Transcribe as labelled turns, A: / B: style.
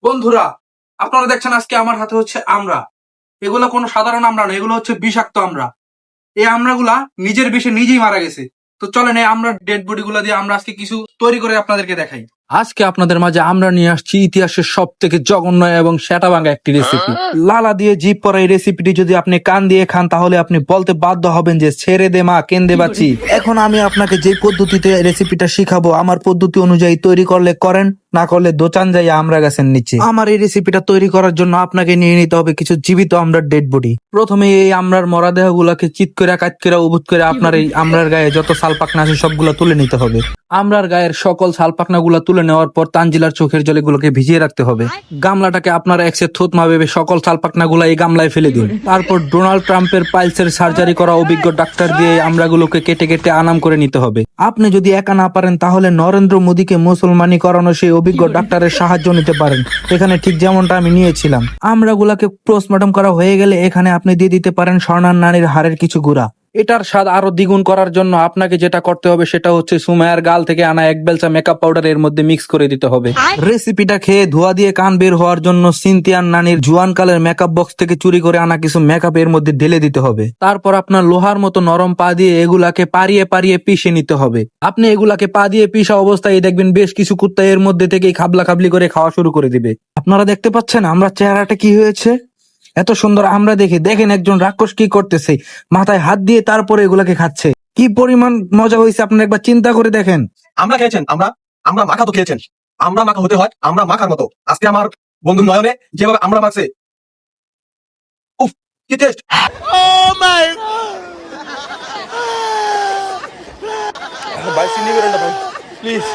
A: বন্ধুরা, আপনারা দেখছেন আজকে আমার হাতে হচ্ছে আমড়া। এগুলো কোনো সাধারণ আমড়া না, এগুলো হচ্ছে বিষাক্ত আমড়া। এই আমড়াগুলা নিজের বিষে নিজেই মারা গেছে। তো চলেন এই আমরা ডেড বডি গুলা দিয়ে আমরা আজকে কিছু তৈরি করে আপনাদেরকে দেখাই। আজকে আপনাদের মাঝে আমরা নিয়ে আসছি ইতিহাসের সব থেকে জঘন্য এবং সেটা ভাঙা একটি রেসিপি। লালা দিয়ে জিভ পরা এই রেসিপিটি যদি আপনি কান দিয়ে খান তাহলে আপনি বলতে বাধ্য হবেন যে ছেড়ে দে মা, কেন্দে বাঁচি। এখন আমি আপনাকে যে পদ্ধতিতে রেসিপিটা শিখাবো, আমার পদ্ধতি অনুযায়ী তৈরি করলে করেন, না করলে দোচান যাই আমরা গাছের নিচে। আমার এই রেসিপিটা তৈরি করার জন্য আপনাকে নিয়ে নিতে হবে কিছু জীবিত আমরার ডেড বডি। প্রথমে এই আমরার মরা দেহ গুলাকে চিৎ করে কাট করে উবুত করে আপনার এই আমরার গায়ে যত সালপাকনা আছে সবগুলো তুলে নিতে হবে। আমরার গায়ের সকল সালপাকনা গুলা তুলে নেওয়ার পর তানজিলার চোখের জলে গুলোকে ভিজিয়ে রাখতে হবে। গামলাটাকে আপনারা একসে থুতমা ভেবে সকল সালপাকনা গুলা এই গামলায় ফেলে দিন। তারপর ডোনাল্ড ট্রাম্পের পাইলসের সার্জারি করা অভিজ্ঞ ডাক্তার দিয়ে আমরাগুলোকে কেটে কেটে আনাম করে নিতে হবে। আপনি যদি একা না পারেন তাহলে নরেন্দ্র মোদীকে মুসলমানি করানো সেই অভিজ্ঞ ডাক্তারের সাহায্য নিতে পারেন, এখানে ঠিক যেমনটা আমি নিয়েছিলাম। আমরাগুলাকে পোস্টমর্টম করা হয়ে গেলে এখানে আপনি দিয়ে দিতে পারেন স্বর্ণার নারীর হাড়ের কিছু গুঁড়া। এটার স্বাদ আরো দ্বিগুণ করার জন্য আপনাকে যেটা করতে হবে সেটা হচ্ছে সুমায়ার গাল থেকে আনা এক বেলচা মেকআপ পাউডার এর মধ্যে মিক্স করে দিতে হবে। রেসিপিটা খেয়ে ধোয়া দিয়ে কান বের হওয়ার জন্য সিনথিয়ার নানির জুয়ান কালের মেকআপ বক্স থেকে চুরি করে আনা কিছু মেকআপ এর মধ্যে ঢেলে দিতে হবে। তারপর আপনার লোহার মতো নরম পা দিয়ে এগুলাকে পারিয়ে পারিয়ে পিষে নিতে হবে। আপনি এগুলাকে পা দিয়ে পিষা অবস্থায় দেখবেন বেশ কিছু কুত্তা এর মধ্যে থেকেই খাবলা খাবলি করে খাওয়া শুরু করে দিবে। আপনারা দেখতে পাচ্ছেন আমরা চেহারাটা কি হয়েছে? এত সুন্দর আমরা দেখে দেখেন একজন রাক্ষস কি করতেছে, মাথায় হাত দিয়ে তারপরে এগুলাকে খাচ্ছে। কি পরিমাণ মজা হয়েছে আপনারা একবার চিন্তা করে দেখেন।
B: আমরা খেয়েছেন, আমরা আমরা মাখা তো খেয়েছেন, আমরা মাখা হতে হয় আমরা মাখার মতো। আজকে আমার বন্ধু নয়নে যেভাবে আমরা মাখছে, উফ কি টেস্ট! ভাই চিনি বেরেন না ভাই, প্লিজ।